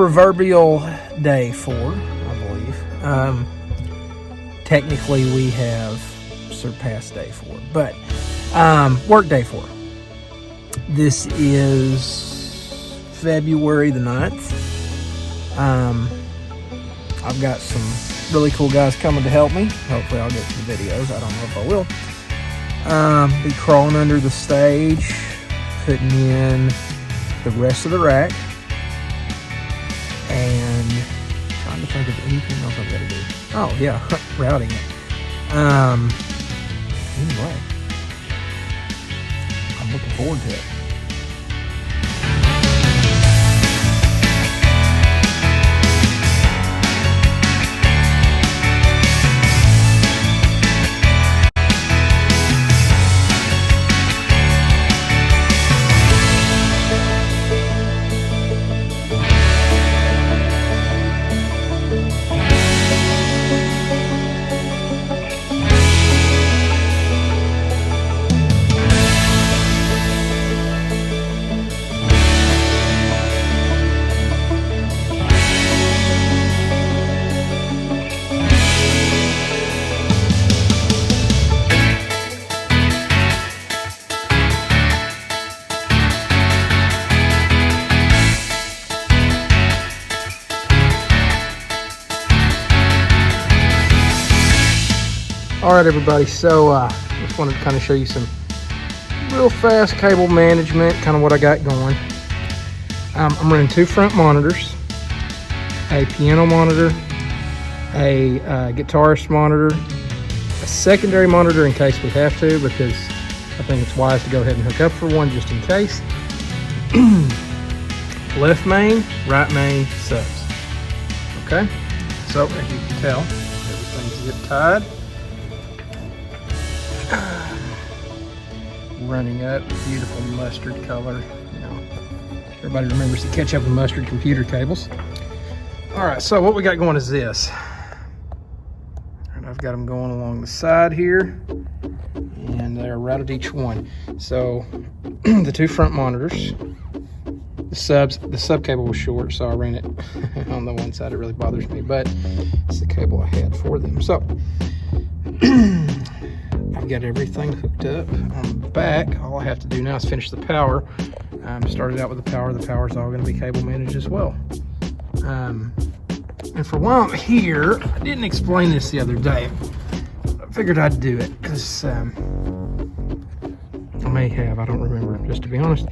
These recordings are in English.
proverbial day 4, I believe. Technically, we have surpassed day 4, but work day 4. This is February the 9th. I've got some really cool guys coming to help me. Hopefully I'll get to the videos. I don't know if I will. Be crawling under the stage, putting in the rest of the rack, and trying to think of anything else I've got to do. Oh yeah, routing it. Anyway, I'm looking forward to it. All right, everybody, so just wanted to kind of show you some real fast cable management, kind of what I got going. I'm running 2 front monitors, a piano monitor, a guitarist monitor, a secondary monitor in case we have to, because I think it's wise to go ahead and hook up for one just in case. Left main, right main, subs. Okay, so as you can tell, everything's zip tied. Running up, beautiful mustard color. You know, everybody remembers to catch up with mustard computer cables. All right, so what we got going is this. And I've got them going along the side here, and they're right at each one. So the 2 front monitors, the sub cable was short, so I ran it on the one side. It really bothers me, but it's the cable I had for them. So I've got everything hooked up on the back. All I have to do now is finish the power. Started out with the power. The power's all going to be cable managed as well. And for while I'm here, I didn't explain this the other day. I figured I'd do it because I may have. I don't remember, just to be honest.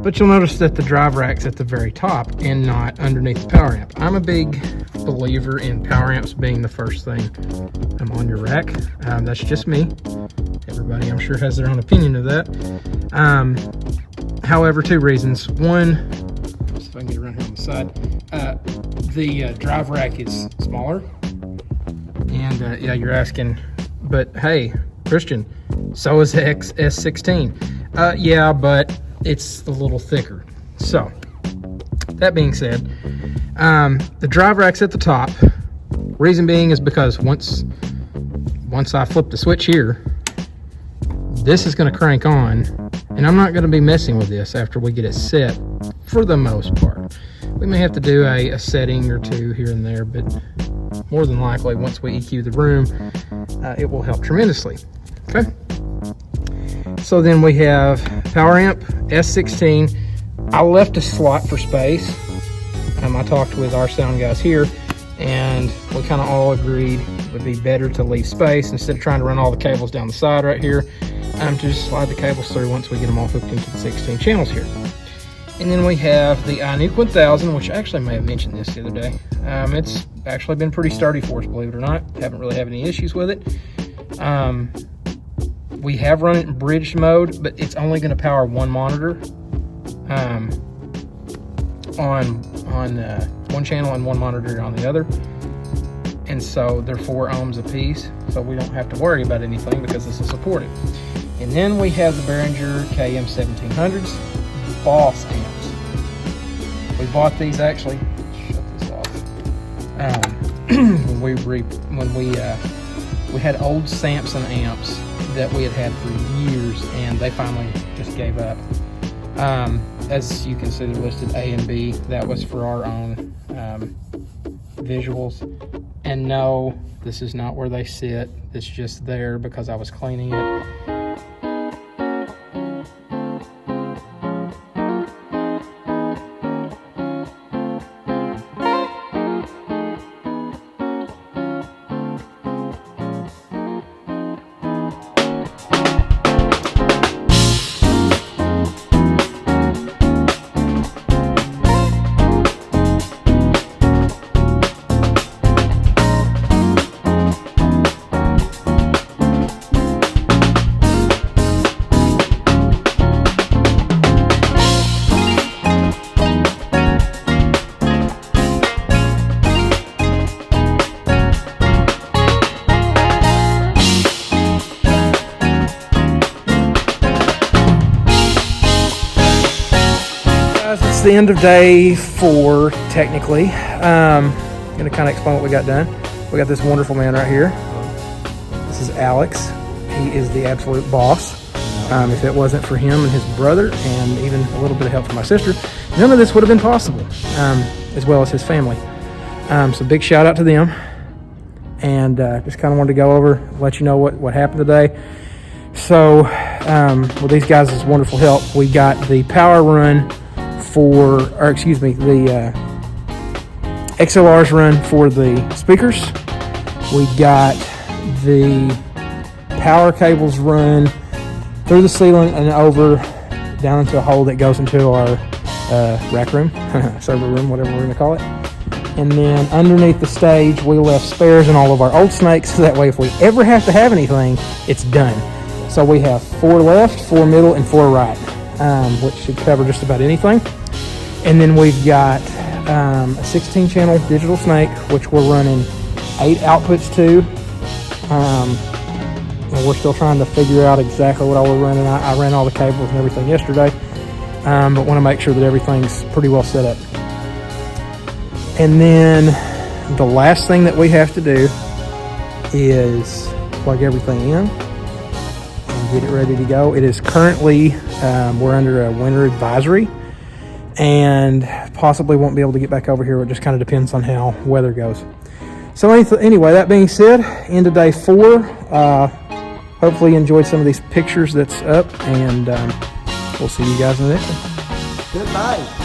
But you'll notice that the drive rack's at the very top and not underneath the power amp. I'm a big believer in power amps being the first thing on your rack. That's just me. Everybody, I'm sure, has their own opinion of that. However, 2 reasons. One, see if I can get around here on the side. The drive rack is smaller. And yeah, you're asking, but hey, Christian, so is the S16. Yeah, but it's a little thicker. So, that being said, the drive rack's at the top. Reason being is because once I flip the switch here, this is going to crank on, and I'm not going to be messing with this after we get it set for the most part. We may have to do a setting or 2 here and there, but more than likely, once we EQ the room, it will help tremendously. Okay. So then we have power amp, S16. I left a slot for space. I talked with our sound guys here, and we kind of all agreed it would be better to leave space instead of trying to run all the cables down the side right here. To just slide the cables through once we get them all hooked into the 16 channels here. And then we have the iNuke 1000, which I actually may have mentioned this the other day. It's actually been pretty sturdy for us, believe it or not. Haven't really had any issues with it. We have run it in bridged mode, but it's only going to power 1 monitor on one channel and 1 monitor on the other. And so they're 4 ohms a piece, so we don't have to worry about anything because this will support it. And then we have the Behringer KM1700s Boss amps. We bought these actually. Shut this off. When we had old Samson amps that we had for years, and they finally just gave up. As you can see, they're listed A and B. That was for our own visuals. And no, this is not where they sit. It's just there because I was cleaning it. It's the end of day 4, technically. I'm going to kind of explain what we got done. We got this wonderful man right here. This is Alex. He is the absolute boss. If it wasn't for him and his brother, and even a little bit of help from my sister, none of this would have been possible, as well as his family. So big shout out to them. And just kind of wanted to go over, let you know what happened today. So with these guys' wonderful help, we got the power run the XLRs run for the speakers. We got the power cables run through the ceiling and over down into a hole that goes into our rack room, server room, whatever we're going to call it. And then underneath the stage, we left spares in all of our old snakes, so that way if we ever have to have anything, it's done. So we have 4 left, 4 middle, and 4 right, which should cover just about anything. And then we've got a 16-channel digital snake, which we're running 8 outputs to. And we're still trying to figure out exactly what all we're running. I ran all the cables and everything yesterday, but want to make sure that everything's pretty well set up. And then the last thing that we have to do is plug everything in and get it ready to go. It is currently, we're under a winter advisory and possibly won't be able to get back over here. It just kind of depends on how weather goes. So anyway, that being said, end of day 4. Hopefully you enjoyed some of these pictures that's up, and we'll see you guys in the next one. Good night.